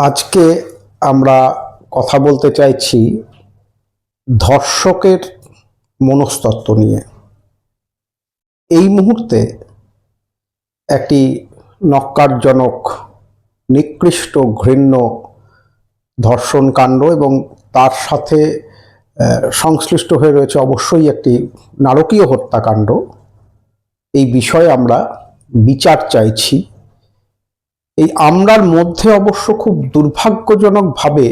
আজকে আমরা কথা বলতে চাইছি ধর্ষকের মনস্তত্ত্ব নিয়ে। এই মুহূর্তে একটি ন্যক্কারজনক, নিকৃষ্ট, ঘৃণ্য ধর্ষণ কাণ্ড এবং তার সাথে সংশ্লিষ্ট হয়ে রয়েছে অবশ্যই একটি নারকীয় হত্যাকাণ্ড। এই বিষয়ে আমরা বিচার চাইছি। এই আমরার মধ্যে অবশ্য খুব দুর্ভাগ্যজনকভাবে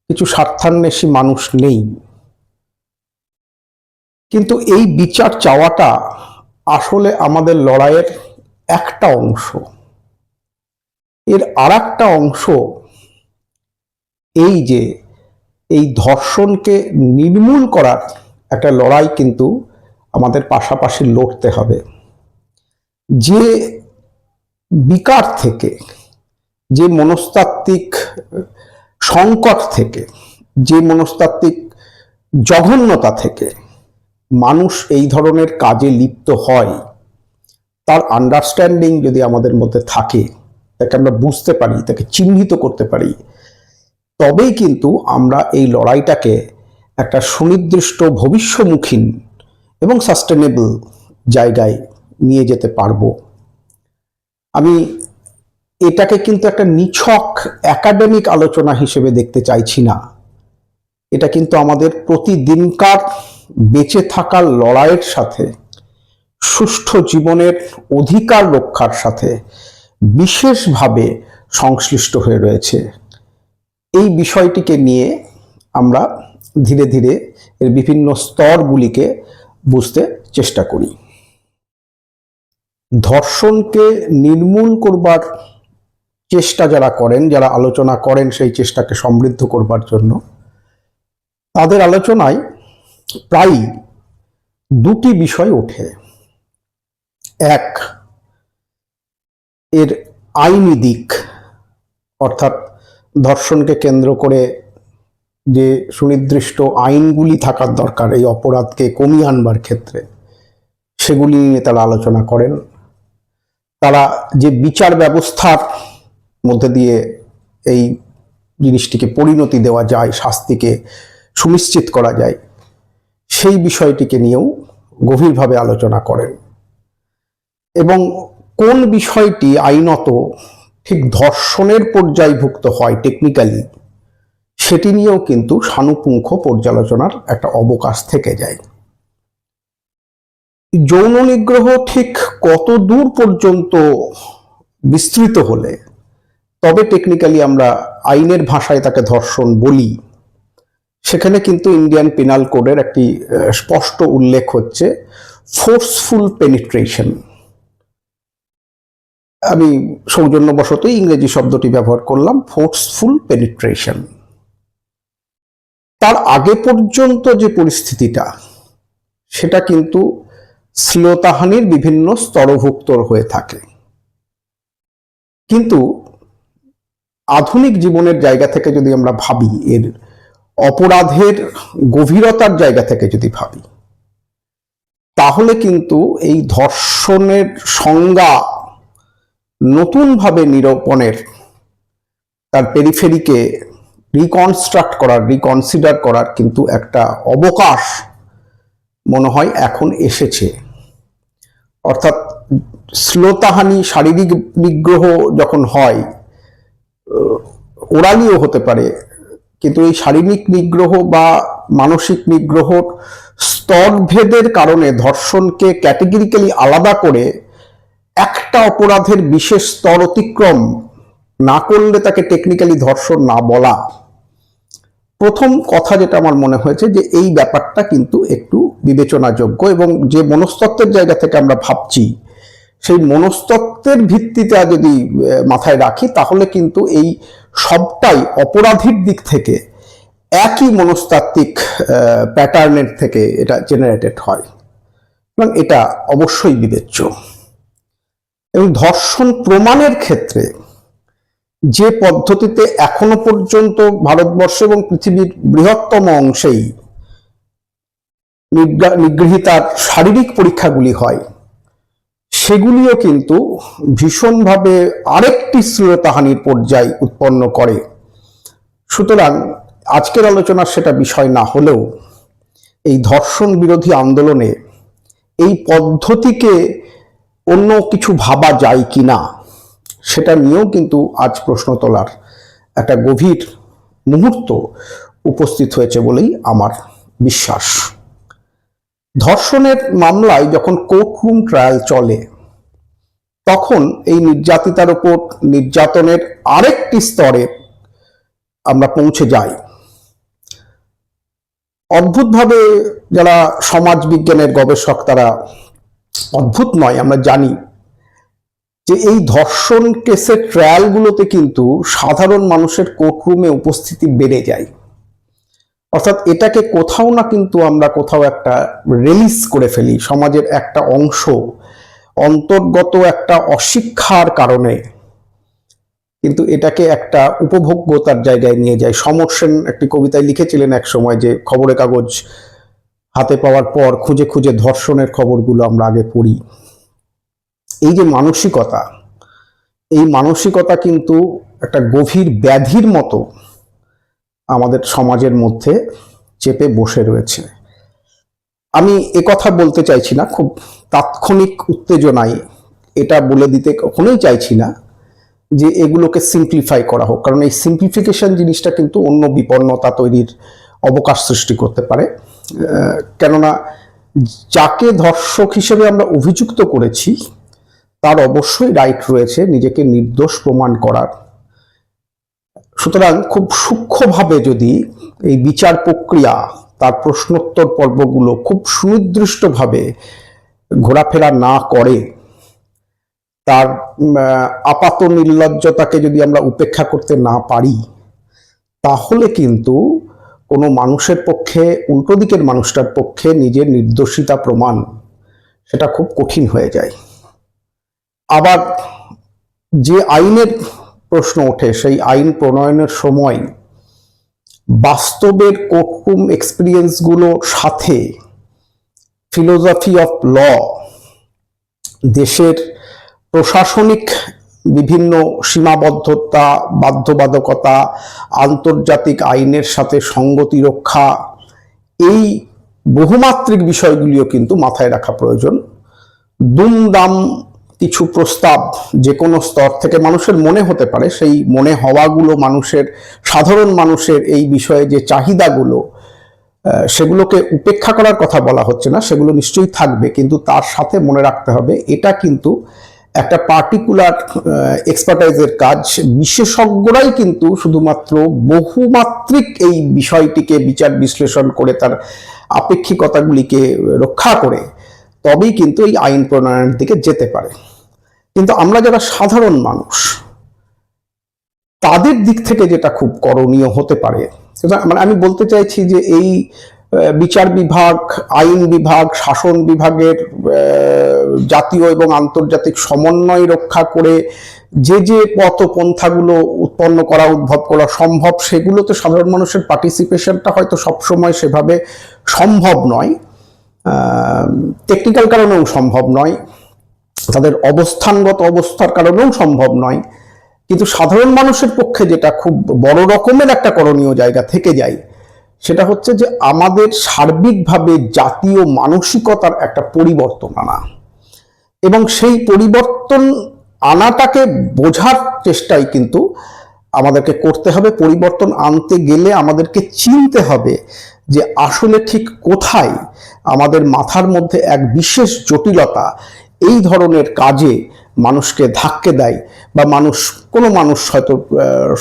কিছু স্বার্থান্বেষী মানুষ নেই, কিন্তু এই বিচার চাওয়াটা আসলে আমাদের লড়াইয়ের একটা অংশ। এর আর একটা অংশ এই যে এই ধর্ষণকে নির্মূল করার একটা লড়াই কিন্তু আমাদের পাশাপাশি লড়তে হবে। যে বিকার থেকে, যে মনস্তাত্ত্বিক সংকট থেকে, যে মনস্তাত্ত্বিক জঘন্যতা থেকে মানুষ এই ধরনের কাজে লিপ্ত হয়, তার আন্ডারস্ট্যান্ডিং যদি আমাদের মধ্যে থাকে, তাকে আমরা বুঝতে পারি, তাকে চিহ্নিত করতে পারি, তবেই কিন্তু আমরা এই লড়াইটাকে একটা সুনির্দিষ্ট, ভবিষ্যমুখী এবং সাস্টেনেবল জায়গায় নিয়ে যেতে পারবো। আমি এটাকে কিন্তু একটা নিছক একাডেমিক আলোচনা হিসেবে দেখতে চাইছি না। এটা কিন্তু আমাদের প্রতিদিনকার বেঁচে থাকার লড়াইয়ের সাথে, সুষ্ঠু জীবনের অধিকার রক্ষার সাথে বিশেষভাবে সংশ্লিষ্ট হয়ে রয়েছে। এই বিষয়টিকে নিয়ে আমরা ধীরে ধীরে এর বিভিন্ন স্তরগুলিকে বুঝতে চেষ্টা করি। ধর্ষণকে নির্মূল করবার চেষ্টা যারা করেন, যারা আলোচনা করেন সেই চেষ্টাকে সমৃদ্ধ করবার জন্য, তাদের আলোচনায় প্রায় দুটি বিষয় ওঠে। এক, এর আইনি দিক, অর্থাৎ ধর্ষণকে কেন্দ্র করে যে সুনির্দিষ্ট আইনগুলি থাকার দরকার এই অপরাধকে কমিয়ে আনবার ক্ষেত্রে, সেগুলি নিয়ে তারা আলোচনা করেন। তারা যে বিচার ব্যবস্থার মধ্যে দিয়ে এই জিনিসটিকে পরিণতি দেওয়া যায়, শাস্তিকে সুনিশ্চিত করা যায়, সেই বিষয়টিকে নিয়েও গভীরভাবে আলোচনা করেন। এবং কোন বিষয়টি আইনত ঠিক ধর্ষণের পর্যায়ভুক্ত হয় টেকনিক্যালি, সেটি নিয়েও কিন্তু সানুপুঙ্খ পর্যালোচনার একটা অবকাশ থেকে যায়। যৌন নিগ্রহ ঠিক কত দূর পর্যন্ত বিস্তৃত হলে তবে টেকনিক্যালি আমরা আইনের ভাষায় তাকে ধর্ষণ বলি, সেখানে কিন্তু ইন্ডিয়ান পেনাল কোডের একটি স্পষ্ট উল্লেখ হচ্ছে ফোর্সফুল পেনিট্রেশন। আমি সৌজন্যবশতই ইংরেজি শব্দটি ব্যবহার করলাম, ফোর্সফুল পেনিট্রেশন। তার আগে পর্যন্ত যে পরিস্থিতিটা, সেটা কিন্তু শ্লীলতাহানির বিভিন্ন স্তরভুক্ত হয়ে থাকে। কিন্তু আধুনিক জীবনের জায়গা থেকে যদি আমরা ভাবি, এর অপরাধের গভীরতার জায়গা থেকে যদি ভাবি, তাহলে কিন্তু এই ধর্ষণের সংজ্ঞা নতুনভাবে নিরূপণের, তার পেরিফেরিকে রিকনস্ট্রাক্ট করার, রিকনসিডার করার কিন্তু একটা অবকাশ মনে হয় এখন এসেছে। অর্থাৎ শ্লীলতাহানি, শারীরিক নিগ্রহ যখন হয়, ওরালিও হতে পারে, কিন্তু এই শারীরিক নিগ্রহ বা মানসিক নিগ্রহর স্তরভেদের কারণে ধর্ষণকে ক্যাটেগরিক্যালি আলাদা করে একটা অপরাধের বিশেষ স্তর অতিক্রম না করলে তাকে টেকনিক্যালি ধর্ষণ না বলা। প্রথম কথা যেটা আমার মনে হয়েছে যে এই ব্যাপারটা কিন্তু একটু বিবেচনাযোগ্য, এবং যে মনস্তত্ত্বের জায়গা থেকে আমরা ভাবছি, সেই মনস্তত্ত্বের ভিত্তিতে যদি মাথায় রাখি, তাহলে কিন্তু এই সবটাই অপরাধীর দিক থেকে একই মনস্তাত্ত্বিক প্যাটার্নের থেকে এটা জেনারেটেড হয়, এবং এটা অবশ্যই বিবেচ্য। এবং ধর্ষণ প্রমাণের ক্ষেত্রে যে পদ্ধতিতে এখনো পর্যন্ত ভারতবর্ষ এবং পৃথিবীর বৃহত্তম অংশেই নিগৃহীতার শারীরিক পরীক্ষাগুলি হয়, সেগুলিও কিন্তু ভীষণভাবে আরেকটি শ্লীলতাহানির পর্যায় উৎপন্ন করে। সুতরাং আজকের আলোচনার সেটা বিষয় না হলেও এই ধর্ষণ বিরোধী আন্দোলনে এই পদ্ধতিকে অন্য কিছু ভাবা যায় কি না সেটা নিয়েও কিন্তু আজ প্রশ্ন তোলার একটা গভীর মুহূর্ত উপস্থিত হয়েছে বলেই আমার বিশ্বাস। ধর্ষণের মামলায় যখন কোর্টরুম ট্রায়াল চলে তখন এই নির্যাতিতার উপর নির্যাতনের আরেকটি স্তরে আমরা পৌঁছে যাই। অদ্ভুতভাবে যারা সমাজ বিজ্ঞানের গবেষক তারা অদ্ভুত নয়, আমরা জানি যে এই ধর্ষণ কেসের ট্রায়ালগুলোতে কিন্তু সাধারণ মানুষের কোর্টরুমে উপস্থিতি বেড়ে যায়। অর্থাৎ এটাকে কোথাও না কিন্তু আমরা কোথাও একটা রিলিজ করে ফেলি, সমাজের একটা অংশ অন্তর্গত একটা অশিক্ষার কারণে কিন্তু এটাকে একটা উপভোগ্যতার জায়গায় নিয়ে যায়। সমর সেন একটি কবিতায় লিখেছিলেন এক সময় যে খবরের কাগজ হাতে পাওয়ার পর খুঁজে খুঁজে ধর্ষণের খবরগুলো আমরা আগে পড়ি। এই যে মানসিকতা, এই মানসিকতা কিন্তু একটা গভীর ব্যাধির মতো আমাদের সমাজের মধ্যে চেপে বসে রয়েছে। আমি একথা বলতে চাইছি না খুব তাৎক্ষণিক উত্তেজনায়, এটা বলে দিতে কখনোই চাইছি না যে এগুলোকে সিম্পলিফাই করা হোক, কারণ এই সিম্পলিফিকেশন জিনিসটা কিন্তু অন্য বিপন্নতা তৈরির অবকাশ সৃষ্টি করতে পারে। কেননা যাকে ধর্ষক হিসেবে আমরা অভিযুক্ত করেছি তার অবশ্যই রাইট রয়েছে নিজেকে নির্দোষ প্রমাণ করার। সুতরাং খুব সূক্ষ্মভাবে যদি এই বিচার প্রক্রিয়া তার প্রশ্নোত্তর পর্বগুলো খুব সুনির্দিষ্টভাবে ঘোরাফেরা না করে, তার আপাত নির্লজ্জতাকে যদি আমরা উপেক্ষা করতে না পারি, তাহলে কিন্তু কোনো মানুষের পক্ষে, উল্টো দিকের মানুষটার পক্ষে নিজের নির্দোষিতা প্রমাণ সেটা খুব কঠিন হয়ে যায়। আবার যে আইনের প্রশ্ন ওঠে সেই আইন প্রণয়নের সময় বাস্তবের কোর্টরুম এক্সপিরিয়েন্সগুলোর সাথে ফিলোসফি অফ ল, দেশের প্রশাসনিক বিভিন্ন সীমাবদ্ধতা, বাধ্যবাধকতা, আন্তর্জাতিক আইনের সাথে সঙ্গতি রক্ষা, এই বহুমাত্রিক বিষয়গুলিও কিন্তু মাথায় রাখা প্রয়োজন। দুমদাম কিছু প্রস্তাব যে কোনো স্তর থেকে মানুষের মনে হতে পারে, সেই মনে হওয়াগুলো মানুষের, সাধারণ মানুষের এই বিষয়ে যে চাহিদাগুলো, সেগুলোকে উপেক্ষা করার কথা বলা হচ্ছে না, সেগুলো নিশ্চয়ই থাকবে, কিন্তু তার সাথে মনে রাখতে হবে এটা কিন্তু একটা পার্টিকুলার এক্সপার্টাইজের কাজ। বিশেষজ্ঞরাই কিন্তু শুধুমাত্র বহুমাত্রিক এই বিষয়টিকে বিচার বিশ্লেষণ করে তার আপেক্ষিকতাগুলিকে রক্ষা করে তবেই কিন্তু এই আইন প্রণয়নের দিকে যেতে পারে। কিন্তু আমরা যারা সাধারণ মানুষ তাদের দিক থেকে যেটা খুব করণীয় হতে পারে, মানে আমি বলতে চাইছি যে এই বিচার বিভাগ, আইন বিভাগ, শাসন বিভাগের জাতীয় এবং আন্তর্জাতিক সমন্বয় রক্ষা করে যে যে পথপন্থাগুলো উৎপন্ন করা, উদ্ভব করা সম্ভব, সেগুলোতে সাধারণ মানুষের পার্টিসিপেশনটা হয়তো সবসময় সেভাবে সম্ভব নয়, টেকনিক্যাল কারণেও সম্ভব নয়, তাদের অবস্থানগত অবস্থার কারণেও সম্ভব নয়, কিন্তু সাধারণ মানুষের পক্ষে যেটা খুব বড় রকমের একটা করণীয় জায়গা থেকে যায় সেটা হচ্ছে যে আমাদের সার্বিকভাবে জাতীয় মানসিকতার একটা পরিবর্তন আনা, এবং সেই পরিবর্তন আনাটাকে বোঝার চেষ্টাই কিন্তু আমাদেরকে করতে হবে। পরিবর্তন আনতে গেলে আমাদেরকে চিনতে হবে যে আসলে ঠিক কোথায় আমাদের মাথার মধ্যে এক বিশেষ জটিলতা এই ধরনের কাজে মানুষকে ধাক্কে দেয়, বা কোনো মানুষ হয়তো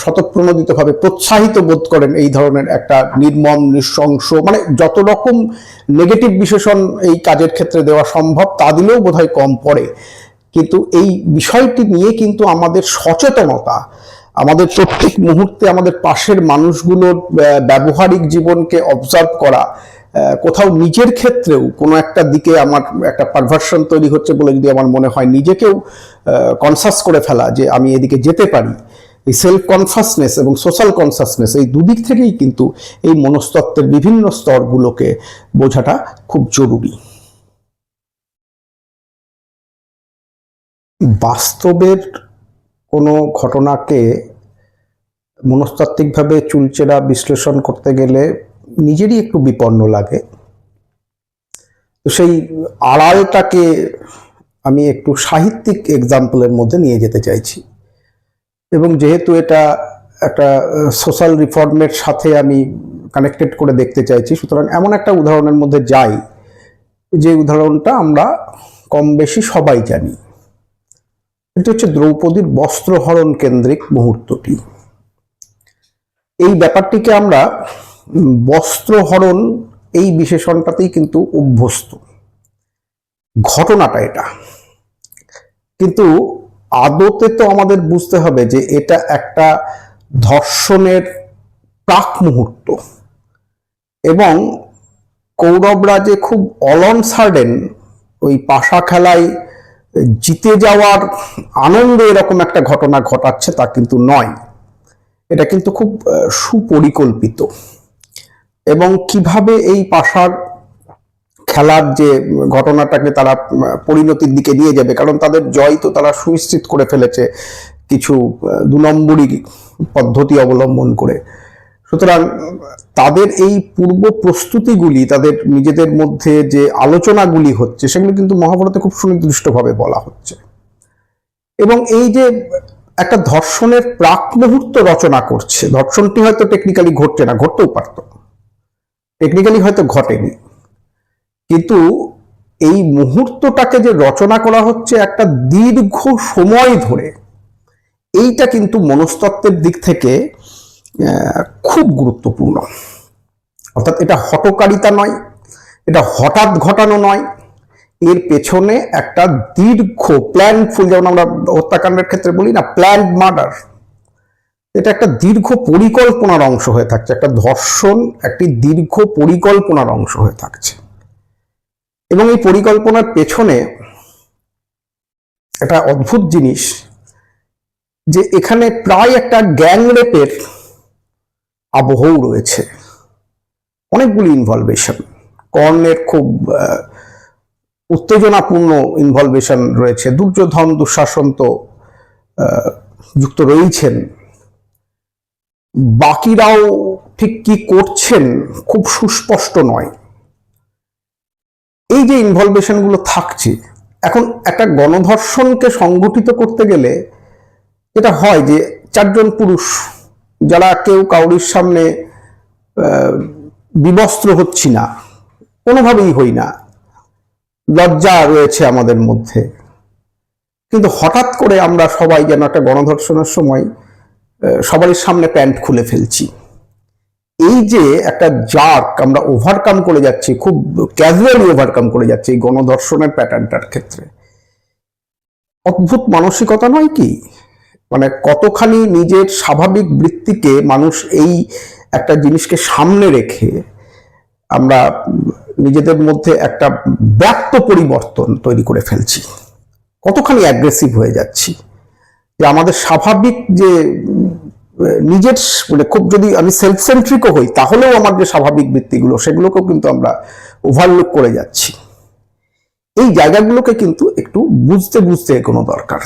স্বতঃপ্রণোদিতভাবে প্রোৎসাহিত বোধ করেন এই ধরনের একটা নির্মম, নৃশংস, মানে যত রকম নেগেটিভ বিশেষণ এই কাজের ক্ষেত্রে দেওয়া সম্ভব তা দিলেও বোধহয় কম পড়ে। কিন্তু এই বিষয়টি নিয়ে কিন্তু আমাদের সচেতনতা, আমাদের প্রত্যেক মুহূর্তে আমাদের পাশের মানুষগুলোর ব্যবহারিক জীবনকে অবজার্ভ করা, কোথাও নিজের ক্ষেত্রেও কোনো একটা দিকে আমার একটা পারভার্সন তৈরি হচ্ছে বলে যদি আমার মনে হয়, নিজেকেও কনসাস করে ফেলা যে আমি এদিকে যেতে পারি, এই সেলফ কনসাসনেস এবং সোশ্যাল কনসাসনেস, এই দুদিক থেকেই কিন্তু এই মনস্তত্ত্বের বিভিন্ন স্তরগুলোকে বোঝাটা খুব জরুরি। বাস্তবের কোনো ঘটনাকে মনস্তাত্ত্বিকভাবে চুলচেরা বিশ্লেষণ করতে গেলে নিজেরই একটু বিপন্ন লাগে। তো সেই আড়ালটাকে আমি একটু সাহিত্যিক এক্সাম্পলের মধ্যে নিয়ে যেতে চাইছি, এবং যেহেতু এটা একটা সোশ্যাল রিফর্মের সাথে আমি কানেক্টেড করে দেখতে চাইছি, সুতরাং এমন একটা উদাহরণের মধ্যে যাই যে উদাহরণটা আমরা কম বেশি সবাই জানি। এটি হচ্ছে দ্রৌপদীর বস্ত্রহরণ কেন্দ্রিক মুহূর্তটি। এই ব্যাপারটিকে আমরা বস্ত্রহরণ এই বিশেষণটাতেই কিন্তু অভ্যস্ত, ঘটনাটা এটা। কিন্তু আদতে তো আমাদের বুঝতে হবে যে এটা একটা ধর্ষণের প্রাক মুহূর্ত, এবং কৌরবরা যে খুব অলনসার্ডেন ওই পাশা খেলায় জিতে যাওয়ার আনন্দে এরকম একটা ঘটনা ঘটাচ্ছে তা কিন্তু নয়। এটা কিন্তু খুব সুপরিকল্পিত, এবং কিভাবে এই পাশার খেলার যে ঘটনাটাকে তারা পরিণতির দিকে নিয়ে যাবে, কারণ তাদের জয় তো তারা সুনিশ্চিত করে ফেলেছে কিছু 2 নম্বরী পদ্ধতি অবলম্বন করে। সুতরাং তাদের এই পূর্ব প্রস্তুতিগুলি, তাদের নিজেদের মধ্যে যে আলোচনাগুলি হচ্ছে, সেগুলো কিন্তু মহাভারতে খুব সুনির্দিষ্টভাবে বলা হচ্ছে। এবং এই যে একটা ধর্ষণের প্রাক মুহূর্ত রচনা করছে, ধর্ষণটি হয়তো টেকনিক্যালি ঘটছে না, ঘটতেও পারত, টেকনিক্যালি হয়তো ঘটেনি, কিন্তু এই মুহূর্তটাকে যে রচনা করা হচ্ছে একটা দীর্ঘ সময় ধরে, এইটা কিন্তু মনস্তত্ত্বের দিক থেকে খুব গুরুত্বপূর্ণ। অর্থাৎ এটা হঠকারিতা নয়, এটা হঠাৎ ঘটানো নয়, এর পেছনে একটা দীর্ঘ প্ল্যানফুল, যেমন আমরা হত্যাকাণ্ডের ক্ষেত্রে বলি না প্ল্যান্ড মার্ডার, এটা একটা দীর্ঘ পরিকল্পনার অংশ হয়ে থাকছে। একটা ধর্ষণ একটি দীর্ঘ পরিকল্পনার অংশ হয়ে থাকছে, এবং এই পরিকল্পনার পেছনে একটা অদ্ভুত জিনিস যে এখানে প্রায় একটা গ্যাং রেপের আবহও রয়েছে, অনেকগুলি ইনভলভেশন, কর্ণের খুব উত্তেজনাপূর্ণ ইনভলভেশন রয়েছে, দুর্যোধন দুঃশাসন তো যুক্ত রয়েছেন, বাকিরাও ঠিক কি করছেন খুব সুস্পষ্ট নয়। এই যে ইনভলভেশনগুলো থাকছে, এখন একটা গণধর্ষণকে সংগঠিত করতে গেলে যেটা হয় যে 4 জন পুরুষ, যারা কেউ কাউরির সামনে বিবস্ত্র হচ্ছি না, কোনোভাবেই হই না, লজ্জা রয়েছে আমাদের মধ্যে, কিন্তু হঠাৎ করে আমরা সবাই যেন একটা গণধর্ষণের সময় সবারই সামনে প্যান্ট খুলে ফেলছি। এই যে একটা জার্ক আমরা ওভারকাম করে যাচ্ছি, খুব ক্যাজুয়ালি ওভারকাম করে যাচ্ছি এই গণধর্ষণের প্যাটার্নটার ক্ষেত্রে, অদ্ভুত মানসিকতা নয় কি? মানে কতখানি নিজের স্বাভাবিক বৃত্তিকে মানুষ এই একটা জিনিসকে সামনে রেখে আমরা নিজেদের মধ্যে একটা ব্যাপ্ত পরিবর্তন তৈরি করে ফেলছি, কতখানি অ্যাগ্রেসিভ হয়ে যাচ্ছি, যে আমাদের স্বাভাবিক যে নিজের মানে খুব যদি আমি সেলফ সেন্ট্রিকও হই, তাহলেও আমার যে স্বাভাবিক বৃত্তিগুলো সেগুলোকেও কিন্তু আমরা ওভারলুক করে যাচ্ছি। এই জায়গাগুলোকে কিন্তু একটু বুঝতে বুঝতে এগোনো দরকার।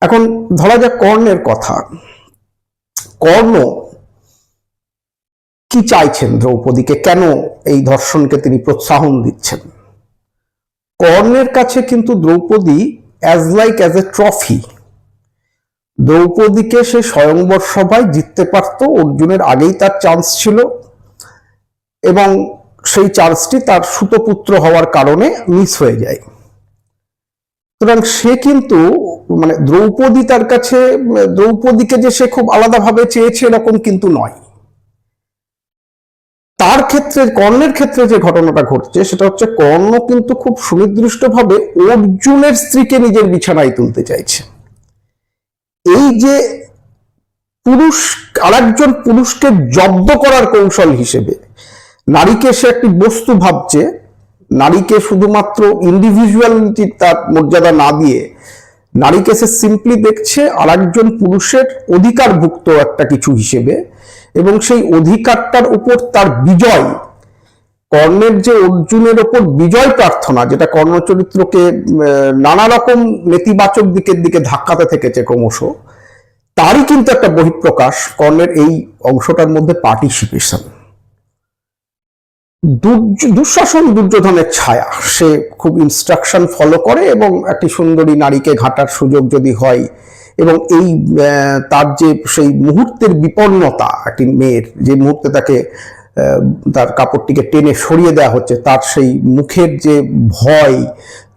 এখন ধরা যাক কর্ণের কথা, কর্ণ কি চাইছেন দ্রৌপদীকে, কেন এই ধর্ষণকে তিনি প্রোৎসাহন দিচ্ছেন? কর্ণের কাছে কিন্তু দ্রৌপদী অ্যাজ এ ট্রফি, দ্রৌপদীকে সে স্বয়ংবর সভায় জিততে পারত, অর্জুনের আগেই তার চান্স ছিল, এবং সেই চান্সটি তার সুতপুত্র হওয়ার কারণে মিস হয়ে যায়। সুতরাং সে কিন্তু মানে দ্রৌপদী তার কাছে, দ্রৌপদীকে যে সে খুব আলাদাভাবে চেয়েছে এরকম কিন্তু নয়। তার ক্ষেত্রে, কর্ণের ক্ষেত্রে যে ঘটনাটা ঘটছে সেটা হচ্ছে কর্ণ কিন্তু খুব সুনির্দিষ্টভাবে অর্জুনের স্ত্রীকে নিজের বিছানায় তুলতে চাইছে। এই যে পুরুষ আরেকজন পুরুষকে জব্দ করার কৌশল হিসেবে নারীকে সে একটি বস্তু ভাবছে, নারীকে শুধুমাত্র ইন্ডিভিজুয়ালিটি তার মর্যাদা না দিয়ে নারীকে সে সিম্পলি দেখছে আরেকজন পুরুষের অধিকারভুক্ত একটা কিছু হিসেবে, এবং সেই অধিকারটার উপর তার বিজয় কর্ণের যে অর্জুনের ওপর বিজয় প্রার্থনা, যেটা কর্ণ চরিত্রকে নানা রকম নেতিবাচক দিকের দিকে ধাক্কাতে থেকেছে ক্রমশ, তারই কিন্তু একটা বহিঃপ্রকাশ কর্ণের এই অংশটার মধ্যে পার্টিসিপেশন। দুঃশাসন দুর্যোধনের ছায়া, সে খুব ইনস্ট্রাকশন ফলো করে এবং একটি সুন্দরী নারীকে ঘাটার সুযোগ যদি হয়, এবং এই তার যে সেই মুহূর্তের বিপন্নতা, একটি মেয়ের যে মুহূর্তে তাকে তার কাপড়টিকে টেনে সরিয়ে দেওয়া হচ্ছে, তার সেই মুখের যে ভয়,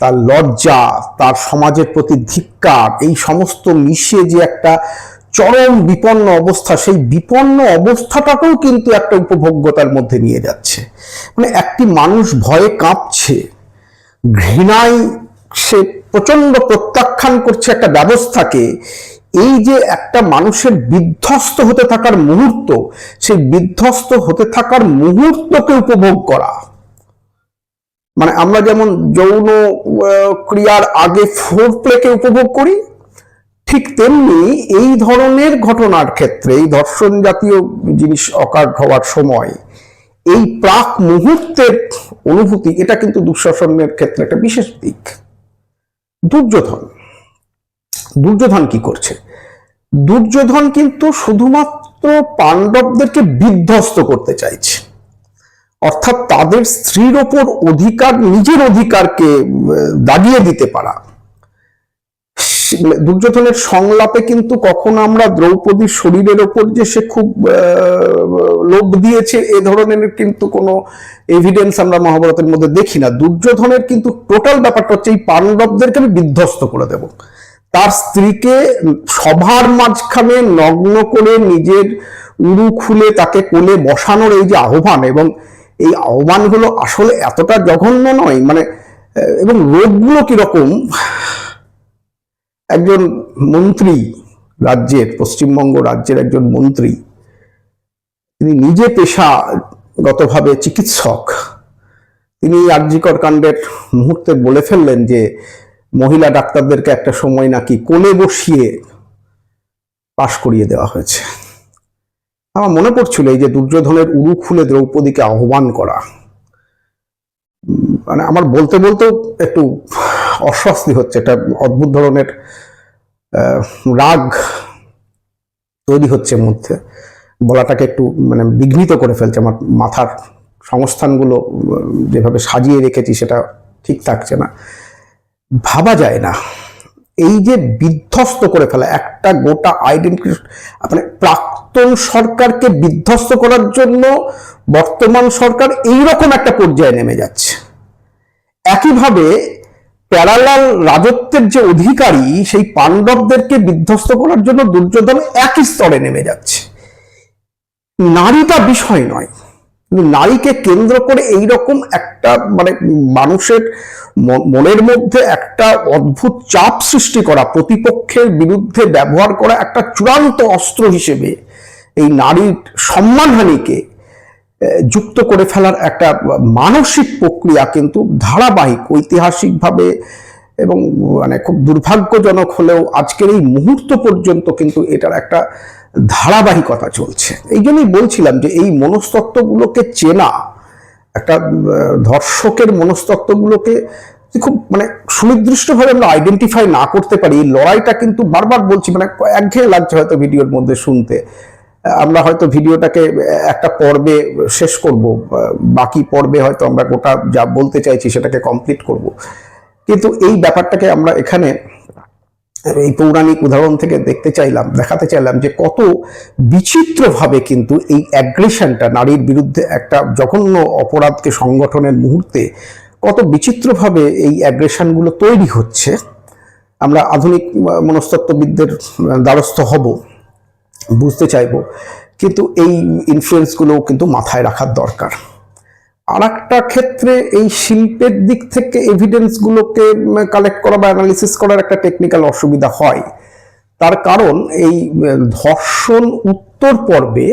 তার লজ্জা, তার সমাজের প্রতি ধিক্কার, এই সমস্ত মিশিয়ে যে একটা চরম বিপন্ন অবস্থা, সেই বিপন্ন অবস্থাটাকেও কিন্তু একটা উপভোগ্যতার মধ্যে নিয়ে যাচ্ছে। মানে একটি মানুষ ভয়ে কাঁপছে, ঘৃণায় সে প্রচন্ড প্রত্যাখ্যান করছে একটা ব্যবস্থাকে, এই যে একটা মানুষের বিধ্বস্ত হতে থাকার মুহূর্ত, সেই বিধ্বস্ত হতে থাকার মুহূর্তকে উপভোগ করা। মানে আমরা যেমন যৌন ক্রিয়ার আগে ফোরপ্লেকে উপভোগ করি, ঠিক তেমনি এই ধরনের ঘটনার ক্ষেত্রে, এই ধর্ষণ জাতীয় জিনিস অকার্ড হওয়ার সময় এই প্রাক মুহূর্তের অনুভূতি, এটা কিন্তু দুঃশাসনের ক্ষেত্রে একটা বিশেষ দিক। দুর্যোধন কি করছে? দুর্যোধন কিন্তু শুধুমাত্র পাণ্ডবদেরকে বিধ্বস্ত করতে চাইছে, অর্থাৎ তাদের স্ত্রীর ওপর অধিকার, নিজের অধিকারকে দাগিয়ে দিতে পারা। দুর্যোধনের সংলাপে কিন্তু কখনো আমরা দ্রৌপদীর শরীরের ওপর যে সে খুব লোভ দিয়েছে এ ধরনের কিন্তু কোনো এভিডেন্স আমরা মহাভারতের মধ্যে দেখি না। দুর্যোধনের কিন্তু টোটাল ব্যাপারটা হচ্ছে এই পাণ্ডবদেরকে আমি বিধ্বস্ত করে দেব, তার স্ত্রীকে সভার মাঝখানে নগ্ন করে নিজের উরু খুলে তাকে কোলে বসানোর এই যে আহ্বান, এবং এই আহ্বানগুলো আসলে এতটা জঘন্য নয়, মানে এবং রোগগুলো কিরকম। একজন মন্ত্রী, রাজ্যের, পশ্চিমবঙ্গ রাজ্যের একজন মন্ত্রী, তিনি নিজে পেশাগতভাবে চিকিৎসক, তিনি আরজিকর কাণ্ডের মুহূর্তে বলে ফেললেন যে মহিলা ডাক্তারদেরকে একটা সময় নাকি কোলে বসিয়ে পাশ করিয়ে দেওয়া হয়েছে। আমার মনে পড়ছিল এই যে দুর্যোধনের উরু খুলে দ্রৌপদীকে আহ্বান করা, মানে আমার বলতে বলতেও একটু অস্বস্তি হচ্ছে, একটা অদ্ভুত ধরনের রাগ তৈরি হচ্ছে মধ্যে, বলাটাকে একটু মানে বিঘ্নিত করে ফেলছে। আমার মাথার সংস্থানগুলো যেভাবে সাজিয়ে রেখেছি সেটা ঠিক থাকছে না, ভাবা যায় না। এই যে বিধ্বস্ত করে ফেলা একটা গোটা আইডেন্টিটি, মানে প্রাক্তন সরকারকে বিধ্বস্ত করার জন্য বর্তমান সরকার এইরকম একটা পর্যায়ে নেমে যাচ্ছে। একইভাবে প্যারালাল রাজত্বের যে অধিকারী, সেই পাণ্ডবদেরকে বিধ্বস্ত করার জন্য দুর্যোধন একই স্তরে নেমে যাচ্ছে। নারীটা বিষয় নয়, কিন্তু নারীকে কেন্দ্র করে এইরকম একটা মানে মানুষের মনের মধ্যে একটা অদ্ভুত চাপ সৃষ্টি করা, প্রতিপক্ষের বিরুদ্ধে ব্যবহার করা একটা চূড়ান্ত অস্ত্র হিসেবে এই নারীর সম্মানহানিকে যুক্ত করে ফেলার একটা মানসিক প্রক্রিয়া কিন্তু ধারাবাহিক, ঐতিহাসিকভাবে এবং মানে খুব দুর্ভাগ্যজনক হলেও আজকের এই মুহূর্ত পর্যন্ত কিন্তু এটার একটা ধারাবাহিকতা চলছে। এই জন্যই বলছিলাম যে এই মনস্তত্ত্বগুলোকে চেনা, একটা ধর্ষকের মনস্তত্ত্বগুলোকে খুব মানে সুনির্দিষ্টভাবে আমরা আইডেন্টিফাই না করতে পারি, এই লড়াইটা কিন্তু বারবার বলছি, মানে একঘেয়ে লাগছে হয়তো ভিডিওর মধ্যে শুনতে। আমরা হয়তো ভিডিওটাকে একটা পর্বে শেষ করব, বাকি পর্বে হয়তো আমরা গোটা যা বলতে চাইছি সেটাকে কমপ্লিট করব, কিন্তু এই ব্যাপারটাকে আমরা এখানে এই পৌরাণিক উদাহরণ থেকে দেখাতে চাইলাম যে কত বিচিত্রভাবে কিন্তু এই অ্যাগ্রেশনটা, নারীর বিরুদ্ধে একটা জঘন্য অপরাধকে সংগঠনের মুহূর্তে কত বিচিত্রভাবে এই অ্যাগ্রেশনগুলো তৈরি হচ্ছে। আমরা আধুনিক মনস্তত্ত্ববিদদের দ্বারস্থ হব, বুঝতে চাইব, কিন্তু এই ইনফ্লুয়েন্সগুলোও কিন্তু মাথায় রাখার দরকার। আর একটা ক্ষেত্রে এই শিল্পের দিক থেকে এভিডেন্সগুলোকে কালেক্ট করা বা অ্যানালিসিস করার একটা টেকনিক্যাল অসুবিধা হয়। তার কারণ এই ধর্ষণ উত্তর পর্বে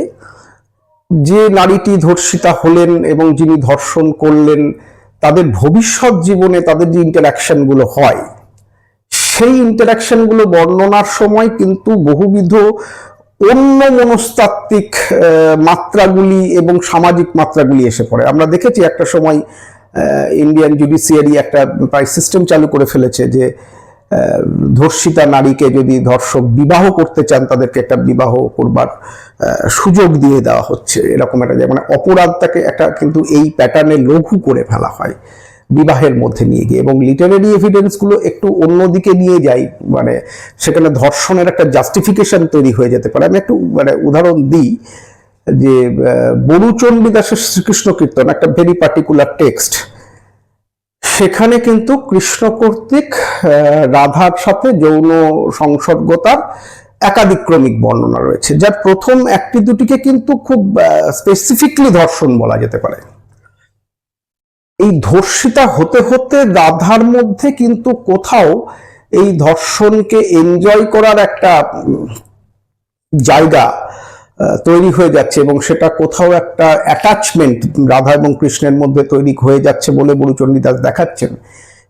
যে নারীটি ধর্ষিতা হলেন এবং যিনি ধর্ষণ করলেন, তাদের ভবিষ্যৎ জীবনে তাদের যে ইন্টারাকশনগুলো হয়, সেই ইন্টারাকশনগুলো বর্ণনার সময় কিন্তু বহুবিধ অন্য মনস্তাত্ত্বিক মাত্রাগুলি এবং সামাজিক মাত্রাগুলি এসে পড়ে। আমরা দেখেছি একটা সময় ইন্ডিয়ান জুডিশিয়ারি একটা প্রায় সিস্টেম চালু করে ফেলেছে যে ধর্ষিতা নারীকে যদি ধর্ষক বিবাহ করতে চান তাদেরকে একটা বিবাহ করবার সুযোগ দিয়ে দেওয়া হচ্ছে, এরকম একটা মানে অপরাধটাকে একটা কিন্তু এই প্যাটার্নে লঘু করে ফেলা হয় বিবাহের মধ্যে নিয়ে গিয়ে, এবং লিটারারি এভিডেন্সগুলো একটু অন্যদিকে নিয়ে যায়, মানে সেখানে ধর্ষণের একটা জাস্টিফিকেশন তৈরি হয়ে যেতে পারে। আমি একটু মানে উদাহরণ দিই যে বরুচণ্ডীদাসের শ্রীকৃষ্ণ কীর্তন একটা ভেরি পার্টিকুলার টেক্সট, সেখানে কিন্তু কৃষ্ণ কর্তৃক রাধার সাথে যৌন সংসর্গতার একাধিক্রমিক বর্ণনা রয়েছে, যার প্রথম একটি দুটিকে কিন্তু খুব স্পেসিফিকলি ধর্ষণ বলা যেতে পারে। এই ধর্ষিতা হতে হতে রাধার মধ্যে কিন্তু কোথাও এই ধর্ষণকে এনজয় করার একটা জায়গা তৈরি হয়ে যাচ্ছে, এবং সেটা কোথাও একটা অ্যাটাচমেন্ট রাধা এবং কৃষ্ণের মধ্যে তৈরি হয়ে যাচ্ছে বলে বরুচণ্ডীদাস দেখাচ্ছেন।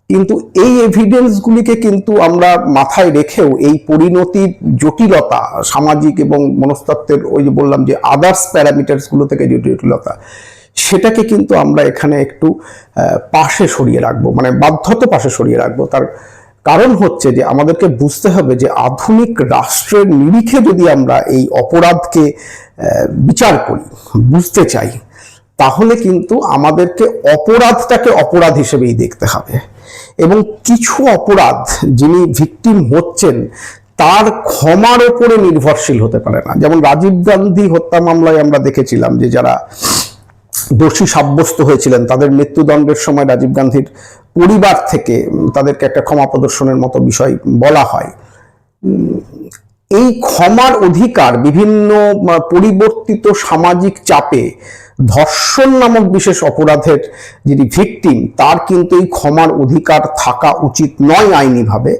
কিন্তু এই এভিডেন্সগুলিকে কিন্তু আমরা মাথায় রেখেও এই পরিণতির জটিলতা, সামাজিক এবং মনস্তাত্ত্বের ওই যে বললাম যে আদার্স প্যারামিটার্সগুলো থেকে যে জটিলতা, সেটাকে কিন্তু আমরা এখানে একটু পাশে সরিয়ে রাখবো, মানে বাধ্যত পাশে সরিয়ে রাখবো। তার কারণ হচ্ছে যে আমাদেরকে বুঝতে হবে যে আধুনিক রাষ্ট্রের নিরিখে যদি আমরা এই অপরাধকে বিচার করি, বুঝতে চাই, তাহলে কিন্তু আমাদেরকে অপরাধটাকে অপরাধ হিসেবেই দেখতে হবে, এবং কিছু অপরাধ যিনি ভিকটিম হচ্ছেন তার ক্ষমার ওপরে নির্ভরশীল হতে পারে না। যেমন রাজীব গান্ধী হত্যা মামলায় আমরা দেখেছিলাম যে যারা দোষী সাব্যস্ত হয়েছিলেন তাদের মৃত্যুদণ্ডের সময় রাজীব গান্ধীর পরিবার থেকে তাদেরকে একটা ক্ষমা প্রদর্শনের মতো বিষয় বলা হয়। এই ক্ষমার অধিকার বিভিন্ন পরিবর্তিত সামাজিক চাপে ধর্ষণ নামক বিশেষ অপরাধের যিনি ভিকটিম তার কিন্তু এই ক্ষমার অধিকার থাকা উচিত নয় আইনিভাবে।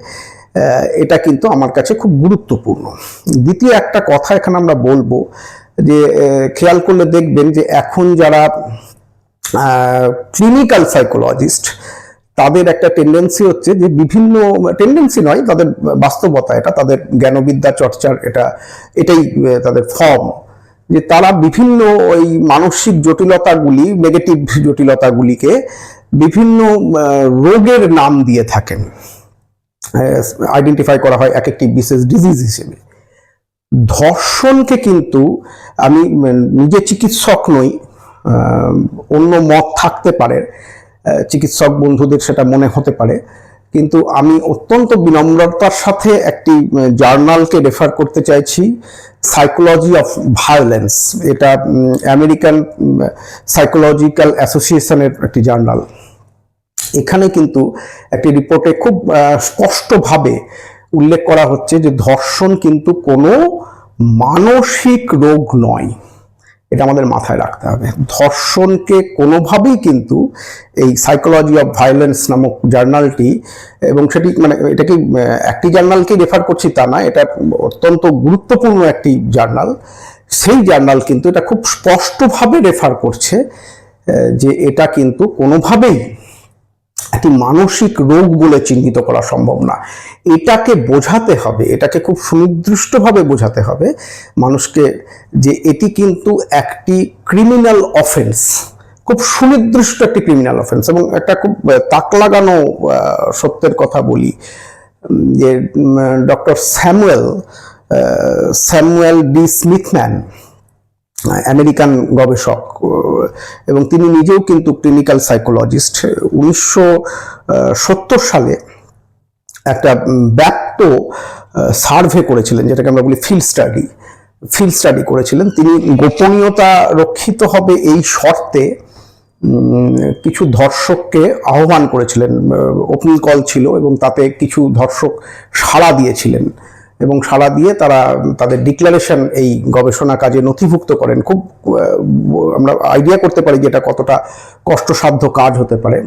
এটা কিন্তু আমার কাছে খুব গুরুত্বপূর্ণ। দ্বিতীয় একটা কথা এখানে আমরা বলবো যে খেয়াল করলে দেখবেন যে এখন যারা ক্লিনিক্যাল সাইকোলজিস্ট তাদের একটা টেন্ডেন্সি হচ্ছে যে বিভিন্ন টেন্ডেন্সি নয়, তাদের বাস্তবতা, এটা তাদের জ্ঞানবিদ্যা চর্চার এটাই তাদের ফর্ম, যে তারা বিভিন্ন ওই মানসিক জটিলতাগুলি, নেগেটিভ জটিলতাগুলিকে বিভিন্ন রোগের নাম দিয়ে থাকেন, আইডেন্টিফাই করা হয় এক একটি বিশেষ ডিজিজ হিসেবে। ধর্ষণকে কিন্তু আমি নিজে চিকিৎসক নই, অন্য মত থাকতে পারে, চিকিৎসক বন্ধুদের সেটা মনে হতে পারে, কিন্তু আমি অত্যন্ত বিনম্রতার সাথে একটি জার্নালকে রেফার করতে চাইছি, সাইকোলজি অফ ভায়োলেন্স। এটা আমেরিকান সাইকোলজিক্যাল অ্যাসোসিয়েশনের একটি জার্নাল। এখানে কিন্তু একটি রিপোর্টে খুব স্পষ্টভাবে উল্লেখ করা হচ্ছে যে ধর্ষণ কিন্তু কোনো মানসিক রোগ নয়। এটা আমাদের মাথায় রাখতে হবে। ধর্ষণকে কোনোভাবেই কিন্তু এই সাইকোলজি অফ ভায়োলেন্স নামক জার্নালটি, এবং সেটি মানে এটা কি একটি জার্নালকেই রেফার করছি তা না, এটা অত্যন্ত গুরুত্বপূর্ণ একটি জার্নাল, সেই জার্নাল কিন্তু এটা খুব স্পষ্টভাবে রেফার করছে যে এটা কিন্তু কোনোভাবেই একটি মানসিক রোগ বলে চিহ্নিত করা সম্ভব না। এটাকে বোঝাতে হবে, এটাকে খুব সুনির্দিষ্টভাবে বোঝাতে হবে মানুষকে যে এটি কিন্তু একটি ক্রিমিনাল অফেন্স, খুব সুনির্দিষ্ট একটি ক্রিমিনাল অফেন্স। এবং একটা খুব তাক লাগানো সত্যের কথা বলি যে ডক্টর স্যামুয়েল ডি স্মিথম্যান, আমেরিকান গবেষক, এবং তিনি নিজেও কিন্তু ক্লিনিক্যাল সাইকোলজিস্ট, 1970 সালে একটা ব্যাপ্ত সার্ভে করেছিলেন, যেটাকে আমরা বলি ফিল্ড স্টাডি করেছিলেন। তিনি গোপনীয়তা রক্ষিত হবে এই শর্তে কিছু ধর্ষককে আহ্বান করেছিলেন, ওপেন কল ছিল, এবং তাতে কিছু ধর্ষক সাড়া দিয়েছিলেন, এবং সাড়া দিয়ে তারা তাদের ডিক্লারেশন এই গবেষণা কাজে নথিভুক্ত করেন। খুব আমরা আইডিয়া করতে পারি যে এটা কতটা কষ্টসাধ্য কাজ হতে পারে।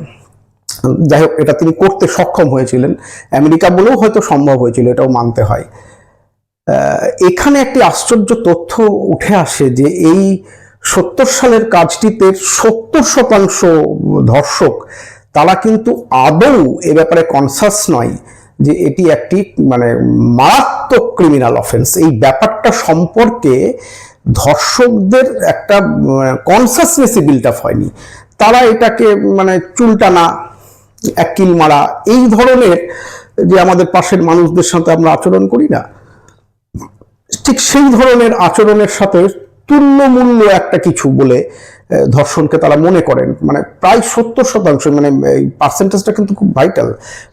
যাই হোক, এটা তিনি করতে সক্ষম হয়েছিলেন, আমেরিকা বলেও হয়তো সম্ভব হয়েছিল, এটাও মানতে হয়। এখানে একটি আশ্চর্য তথ্য উঠে আসে যে এই 70 সালের কাজটিতে 70% ধর্ষক তারা কিন্তু আদৌ এ ব্যাপারে কনসাস নয় যে এটি একটি মানে মারাত্মক ক্রিমিনাল অফেন্স। এই ব্যাপারটা ব্যাপারটা সম্পর্কে ধর্ষকদের একটা কনসাসনেসই বিল্ট আপ হয়নি। তারা এটাকে মানে চুলটানা, এক কিল মারা, এই ধরনের যে আমাদের পাশের মানুষদের সাথে আমরা আচরণ করি না, ঠিক সেই ধরনের আচরণের সাথে তুল্যমূল্য একটা কিছু বলে ধর্ষণকে তারা মনে করেন। মানে প্রায় 70%, মানে এই পার্সেন্টেজটা কিন্তু খুব ভাইটাল,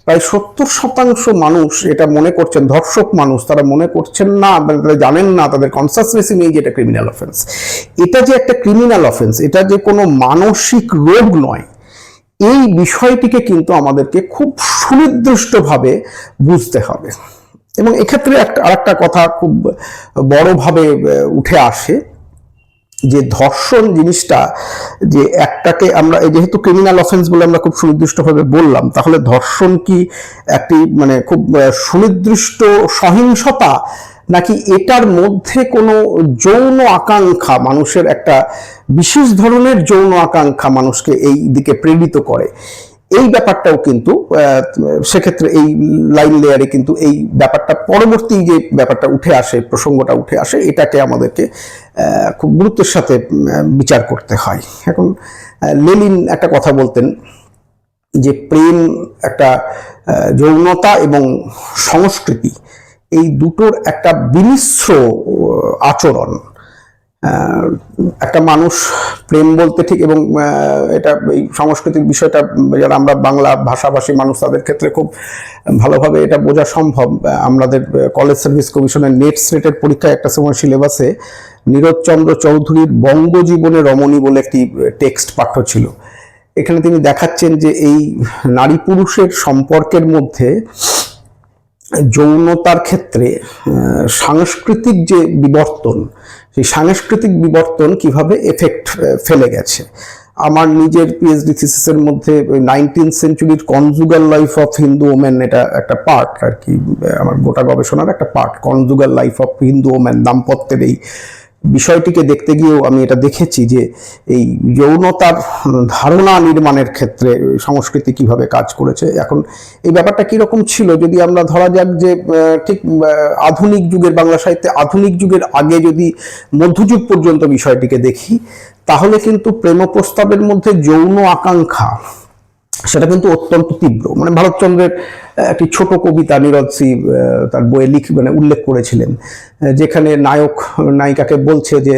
প্রায় 70% মানুষ এটা মনে করছেন, ধর্ষক মানুষ তারা মনে করছেন না, তারা জানেন না, তাদের কনসাসনেসই নেই যে এটা ক্রিমিনাল অফেন্স। এটা যে একটা ক্রিমিনাল অফেন্স, এটা যে কোনো মানসিক রোগ নয়, এই বিষয়টিকে কিন্তু আমাদেরকে খুব সুনির্দিষ্টভাবে বুঝতে হবে। এবং এক্ষেত্রে আরেকটা কথা খুব বড়ভাবে উঠে আসে যে ধর্ষণ জিনিসটা, যে একটাকে আমরা যেহেতু ক্রিমিনাল অফেন্স বলে আমরা খুব সুনির্দিষ্টভাবে বললাম, তাহলে ধর্ষণ কি একটি মানে খুব সুনির্দিষ্ট সহিংসতা, নাকি এটার মধ্যে কোনো যৌন আকাঙ্ক্ষা, মানুষের একটা বিশেষ ধরনের যৌন আকাঙ্ক্ষা মানুষকে এই দিকে প্রেরিত করে? এই ব্যাপারটাও কিন্তু সেক্ষেত্রে এই লাইন লেয়ারে কিন্তু এই ব্যাপারটা পরবর্তী যে ব্যাপারটা উঠে আসে, প্রসঙ্গটা উঠে আসে, এটাকে আমাদেরকে খুব গুরুত্বের সাথে বিচার করতে হয়। এখন লেনিন একটা কথা বলতেন যে প্রেম, একটা যৌনতা এবং সংস্কৃতি, এই দুটোর একটা বিমিশ্র আচরণ। একটা মানুষ প্রেম বলতে ঠিক, এবং এটা এই সাংস্কৃতিক বিষয়টা যারা আমরা বাংলা ভাষাভাষী মানুষ তাদের ক্ষেত্রে খুব ভালোভাবে এটা বোঝা সম্ভব। আমাদের কলেজ সার্ভিস কমিশনের নেট স্লেটের পরীক্ষায় একটা সময় সিলেবাসে নীরজচন্দ্র চৌধুরীর বঙ্গজীবনে রমণী বলে একটি টেক্সট পাঠ্য ছিল। এখানে তিনি দেখাচ্ছেন যে এই নারী পুরুষের সম্পর্কের মধ্যে যৌনতার ক্ষেত্রে সাংস্কৃতিক যে বিবর্তন, সেই সাংস্কৃতিক বিবর্তন কিভাবে এফেক্ট ফেলে গেছে। আমার নিজের পিএইচডি থিসিসের মধ্যে 19th সেঞ্চুরির conjugal life of Hindu women, এটা একটা পার্ট আর কি, আমার গোটা গবেষণার একটা part, conjugal life of Hindu women, দাম্পত্যের এই বিষয়টিকে দেখতে গিয়েও আমি এটা দেখেছি যে এই যৌনতার ধারণা নির্মাণের ক্ষেত্রে সংস্কৃতি কিভাবে কাজ করেছে। এখন এই ব্যাপারটা কীরকম ছিল, যদি আমরা ধরা যাক যে ঠিক আধুনিক যুগের বাংলা সাহিত্যে আধুনিক যুগের আগে যদি মধ্যযুগ পর্যন্ত বিষয়টিকে দেখি, তাহলে কিন্তু প্রেম প্রস্তাবের মধ্যে যৌন আকাঙ্ক্ষা সেটা কিন্তু অত্যন্ত তীব্র। মানে ভারতচন্দ্রের একটি ছোট কবিতা নীরজসি তার বইয়ে মানে উল্লেখ করেছিলেন, যেখানে নায়ক নায়িকাকে বলছে যে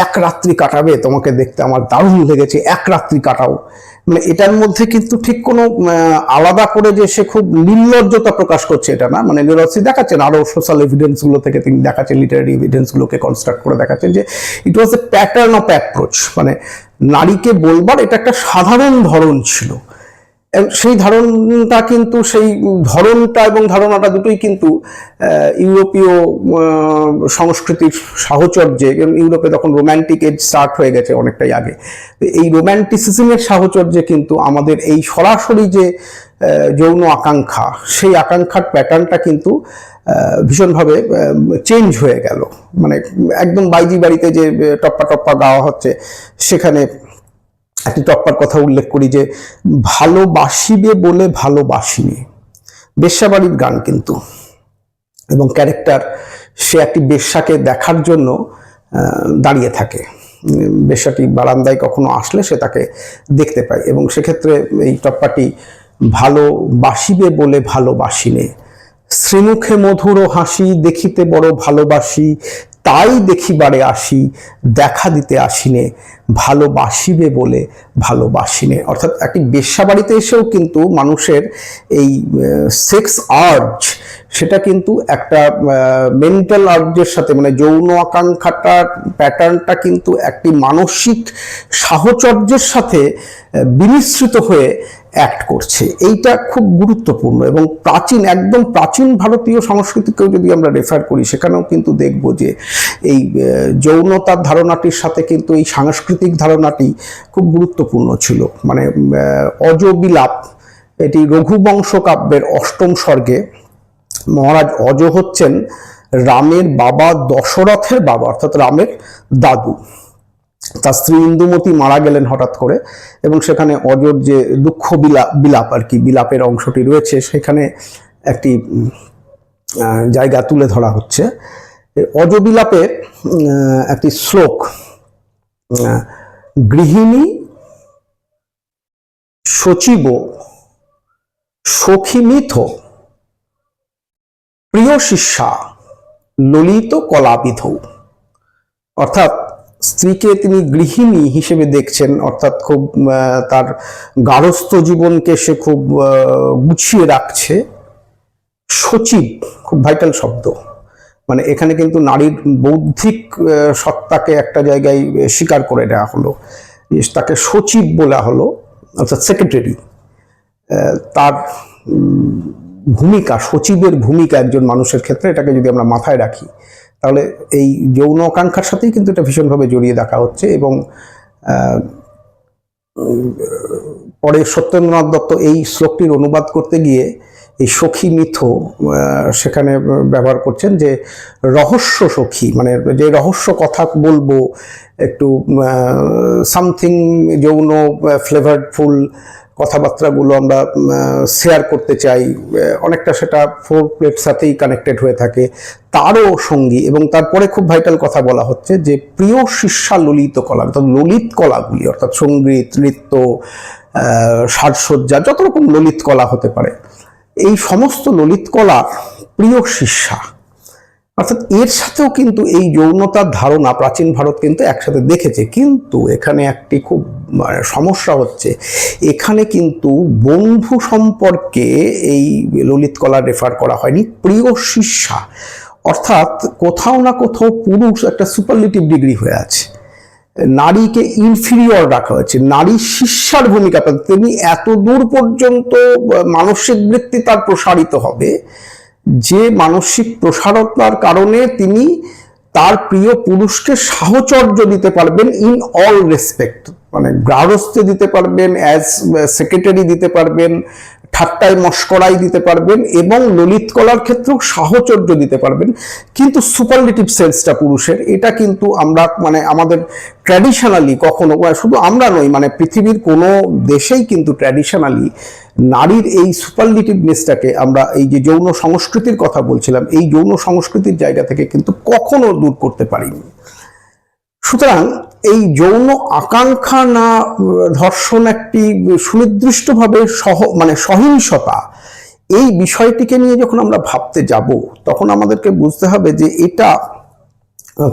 এক রাত্রি কাটাবে, তোমাকে দেখতে আমার দারুণ লেগেছে, এক রাত্রি কাটাও। মানে এটার মধ্যে কিন্তু ঠিক কোনো আলাদা করে যে সে খুব নির্লজ্জতা প্রকাশ করছে এটা না। মানে নীরজসি দেখাচ্ছেন আরো সোশ্যাল এভিডেন্সগুলো থেকে, তিনি দেখাচ্ছেন লিটারারি এভিডেন্সগুলোকে কনস্ট্রাক্ট করে দেখাচ্ছেন যে ইট ওয়াজ এ প্যাটার্ন অফ অ্যাপ্রোচ। মানে নারীকে বলবার এটা একটা সাধারণ ধরন ছিল। সেই ধারণটা কিন্তু, সেই ধরনটা এবং ধারণাটা দুটোই কিন্তু ইউরোপীয় সংস্কৃতির সাহচর্যে, ইউরোপে তখন রোম্যান্টিক এজ স্টার্ট হয়ে গেছে অনেকটাই আগে, এই রোম্যান্টিসিজমের সাহচর্যে কিন্তু আমাদের এই সরাসরি যে যৌন আকাঙ্ক্ষা, সেই আকাঙ্ক্ষার প্যাটার্নটা কিন্তু ভীষণভাবে চেঞ্জ হয়ে গেল। মানে একদম বাইজি বাড়িতে যে টপ্পা টপ্পা গাওয়া হচ্ছে, সেখানে একটি টপ্পার কথা উল্লেখ করি যে ভালোবাসিবে বলে ভালোবাসিনি, বেশ্যাবাড়ির গান কিন্তু, এবং ক্যারেক্টার সে একটি বেশ্যাকে দেখার জন্য দাঁড়িয়ে থাকে, বেশ্যাটি বারান্দায় কখনো আসলে সে তাকে দেখতে পায়, এবং সেক্ষেত্রে এই টপ্পাটি ভালোবাসিবে বলে ভালোবাসিনে, শ্রীমুখে মধুর হাসি দেখিতে বড় ভালোবাসি, তাই দেখিবারে আসি দেখা দিতে আসিনে, ভালোবাসিবে বলে ভালোবাসিনে। অর্থাৎ একটি বেশ্যাবাড়িতে এসেও কিন্তু মানুষের এই সেক্স আর্জ, সেটা কিন্তু একটা মেন্টাল আর্জের সাথে, মানে যৌন আকাঙ্ক্ষাটার প্যাটার্নটা কিন্তু একটি মানসিক সাহচর্যের সাথে বিমিশ্রিত হয়ে অ্যাক্ট করছে। এইটা খুব গুরুত্বপূর্ণ। এবং প্রাচীন, একদম প্রাচীন ভারতীয় সংস্কৃতিকেও যদি আমরা রেফার করি, সেখানেও কিন্তু দেখব যে এই যৌনতার ধারণাটির সাথে কিন্তু এই সাংস্কৃতিক ধারণাটি খুব গুরুত্বপূর্ণ ছিল। মানে অজবিলাপ, এটি রঘুবংশ কাব্যের 8ম সর্গে মহারাজ অজ হচ্ছেন রামের বাবা দশরথের বাবা, অর্থাৎ রামের দাদু। তার স্ত্রী ইন্দুমতি মারা গেলেন হঠাৎ করে, এবং সেখানে অজর যে দুঃখ বিলাপ আর কি, বিলাপের অংশটি রয়েছে, সেখানে একটি জায়গা তুলে ধরা হচ্ছে। অজবিলাপে একটি শ্লোক, গৃহিণী সচিব সখীমিথ প্রিয় শিষ্যা ললিত কলাবিধ। অর্থাৎ স্ত্রীকে তিনি গৃহিণী হিসেবে দেখছেন, অর্থাৎ খুব তার গার্হস্থ্য জীবনকে সে খুব গুছিয়ে রাখছে। সচিব খুব ভাইটাল শব্দ, মানে এখানে কিন্তু নারীর বৌদ্ধিক সত্তাকে একটা জায়গায় স্বীকার করে নেওয়া হলো, তাকে সচিব বলা হলো, অর্থাৎ সেক্রেটারি। তার ভূমিকা, সচিবের ভূমিকা একজন মানুষের ক্ষেত্রে, এটাকে যদি আমরা মাথায় রাখি তাহলে এই যৌন আকাঙ্ক্ষার সাথেই কিন্তু এটা ভীষণভাবে জড়িয়ে দেখা হচ্ছে। এবং পরে সত্যেন্দ্রনাথ দত্ত এই শ্লোকটির অনুবাদ করতে গিয়ে এই সখী মিথ সেখানে ব্যবহার করছেন, যে রহস্য সখী, মানে যে রহস্য কথা বলবো, একটু সামথিং যৌন ফ্লেভারফুল কথাবার্তাগুলো আমরা শেয়ার করতে চাই, অনেকটা সেটা ফোর প্লেট সাথেই কানেক্টেড হয়ে থাকে, তারও সঙ্গী। এবং তারপরে খুব ভাইটাল কথা বলা হচ্ছে যে প্রিয় শিষ্যা ললিত কলা, অর্থাৎ ললিত কলাগুলি, অর্থাৎ সঙ্গীত, নৃত্য, সাজসজ্জা, যত রকম ললিত কলা হতে পারে, এই সমস্ত ললিত কলার প্রিয় শিষ্যা। অর্থাৎ এর সাথেও কিন্তু এই যৌনতার ধারণা প্রাচীন ভারত কিন্তু একসাথে দেখেছে। কিন্তু এখানে একটি খুব সমস্যা হচ্ছে, এখানে কিন্তু বন্ধু সম্পর্কে এই ললিত কলা রেফার করা হয়নি, প্রিয় শিষ্যা। অর্থাৎ কোথাও না কোথাও পুরুষ একটা সুপারলেটিভ ডিগ্রি হয়ে আছে, নারীকে ইনফিরিয়র রাখা হয়েছে, নারী শিষ্যার ভূমিকা। তিনি এত দূর পর্যন্ত মানসিক বৃত্তি তার প্রসারিত হবে যে মানসিক প্রসারতার কারণে তিনি তার প্রিয় পুরুষকে সাহচর্য দিতে পারবেন ইন অল রেসপেক্ট, মানে গার্হস্থ্যে দিতে পারবেন, অ্যাজ সেক্রেটারি দিতে পারবেন, ঠাট্টায় মস্করাই দিতে পারবেন, এবং ললিত কলার ক্ষেত্রেও সাহচর্য দিতে পারবেন। কিন্তু সুপারলেটিভ সেন্সটা পুরুষের, এটা কিন্তু আমরা মানে আমাদের ট্র্যাডিশনালি কখনো, শুধু আমরা নই, মানে পৃথিবীর কোনো দেশেই কিন্তু ট্র্যাডিশনালি নারীর এই সুপারলেটিভনেসটাকে আমরা, এই যে যৌন সংস্কৃতির কথা বলছিলাম, এই যৌন সংস্কৃতির জায়গা থেকে কিন্তু কখনো দূর করতে পারিনি। সুতরাং এই যৌন আকাঙ্ক্ষা না ধর্ষণ একটি সুনির্দিষ্টভাবে মানে সহিংসতা, এই বিষয়টিকে নিয়ে যখন আমরা ভাবতে যাব তখন আমাদেরকে বুঝতে হবে যে এটা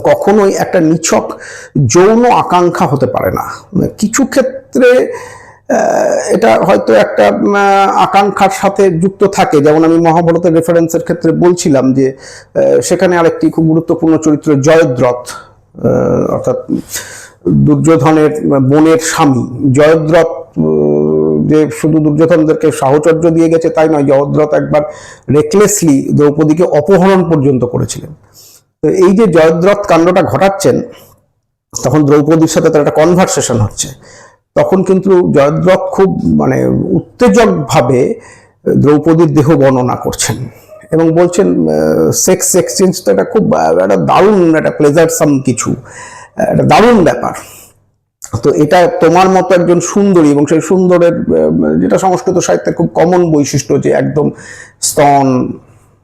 কখনোই একটা নিছক যৌন আকাঙ্ক্ষা হতে পারে না। কিছু ক্ষেত্রে এটা হয়তো একটা আকাঙ্ক্ষার সাথে যুক্ত থাকে, যেমন আমি মহাভারতের রেফারেন্সের ক্ষেত্রে বলছিলাম যে সেখানে আরেকটি খুব গুরুত্বপূর্ণ চরিত্র জয়দ্রথ, অর্থাৎ দুর্যোধনের বোনের স্বামী। জয়দ্রথ যে শুধু দুর্যোধনদেরকে সাহচর্য দিয়ে গেছে তাই নয়, জয়দ্রথ একবার রেকলেসলি দ্রৌপদীকে অপহরণ পর্যন্ত করেছিলেন। তো এই যে জয়দ্রথ কাণ্ডটা ঘটাচ্ছেন, তখন দ্রৌপদীর সাথে তার একটা কনভারসেশন হচ্ছে, তখন কিন্তু জয়দ্রথ খুব মানে উত্তেজকভাবে দ্রৌপদীর দেহ বর্ণনা করছেন এবং বলছেন সেক্স এক্সচেঞ্জটা একটা খুব একটা দারুণ, একটা প্লেজারসাম কিছু, একটা দারুণ ব্যাপার। তো এটা তোমার মতো একজন সুন্দরী, এবং সেই সুন্দরের যেটা সংস্কৃত সাহিত্যের খুব কমন বৈশিষ্ট্য, যে একদম স্তন,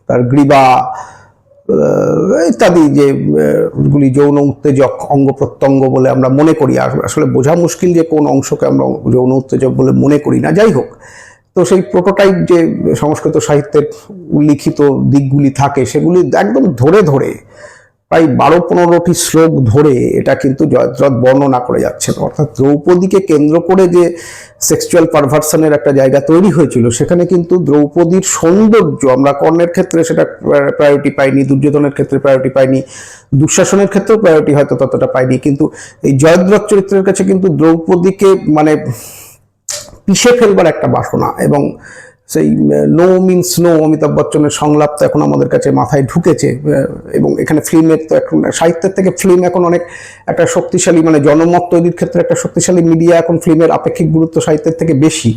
তার গ্রীবা ইত্যাদি যেগুলি যৌন উত্তেজক অঙ্গ প্রত্যঙ্গ বলে আমরা মনে করি, আর আসলে বোঝা মুশকিল যে কোন অংশকে আমরা যৌন উত্তেজক বলে মনে করি না। যাই হোক, তো সেই প্রোটোটাইপ যে সংস্কৃত সাহিত্যের উল্লিখিত দিকগুলি থাকে, সেগুলি একদম ধরে ধরে প্রায় 12-15টি শ্লোক ধরে এটা কিন্তু জয়দ্রথ বর্ণনা করে যাচ্ছেন। অর্থাৎ দ্রৌপদীকে কেন্দ্র করে যে সেক্সুয়াল পারভার্সনের একটা জায়গা তৈরি হয়েছিল, সেখানে কিন্তু দ্রৌপদীর সৌন্দর্য, আমরা কর্ণের ক্ষেত্রে সেটা প্রায়োরিটি পাইনি, দুর্যোধনের ক্ষেত্রে প্রায়োরিটি পাইনি, দুঃশাসনের ক্ষেত্রেও প্রায়োরিটি হয়তো ততটা পাইনি, কিন্তু এই জয়দ্রথ চরিত্রের কাছে কিন্তু দ্রৌপদীকে মানে পিষে ফেলবার একটা বাসনা, এবং সেই নো মিনস নো অমিতাভ বচ্চনের সংলাপ তো এখন আমাদের কাছে মাথায় ঢুকেছে। এবং এখানে ফিল্মের তো এখন সাহিত্যের থেকে ফিল্ম এখন অনেক একটা শক্তিশালী, মানে জনমত তৈরির ক্ষেত্রে একটা শক্তিশালী মিডিয়া, এখন ফিল্মের আপেক্ষিক গুরুত্ব সাহিত্যের থেকে বেশি।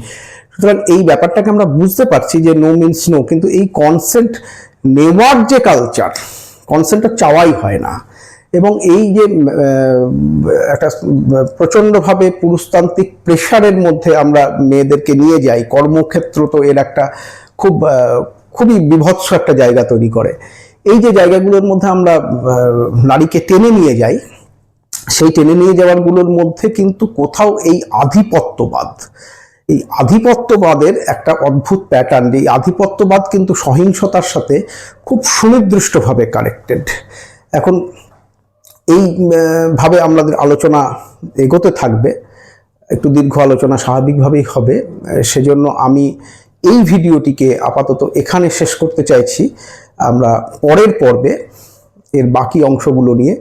সুতরাং এই ব্যাপারটাকে আমরা বুঝতে পারছি যে নো মিনস নো, কিন্তু এই কনসেন্ট নেওয়ার যে কালচার, কনসেন্টটা চাওয়াই হয় না। এবং এই যে একটা প্রচণ্ডভাবে পুরুষতান্ত্রিক প্রেশারের মধ্যে আমরা মেয়েদেরকে নিয়ে যাই, কর্মক্ষেত্র তো এর একটা খুবই বিভৎস একটা জায়গা তৈরি করে। এই যে জায়গাগুলোর মধ্যে আমরা নারীকে টেনে নিয়ে যাই, সেই টেনে নিয়ে যাওয়ারগুলোর মধ্যে কিন্তু কোথাও এই আধিপত্যবাদের একটা অদ্ভুত প্যাটার্ন। এই আধিপত্যবাদ কিন্তু সহিংসতার সাথে খুব সুনির্দিষ্টভাবে কানেক্টেড। এখন এই ভাবে আমাদের আলোচনা এগোতে থাকবে, একটু দীর্ঘ আলোচনা স্বাভাবিকভাবেই হবে। সেজন্য আমি এই ভিডিওটিকে আপাতত এখানে শেষ করতে চাইছি। আমরা পরের পর্বে এর বাকি অংশগুলো নিয়ে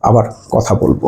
আবার কথা বলবো।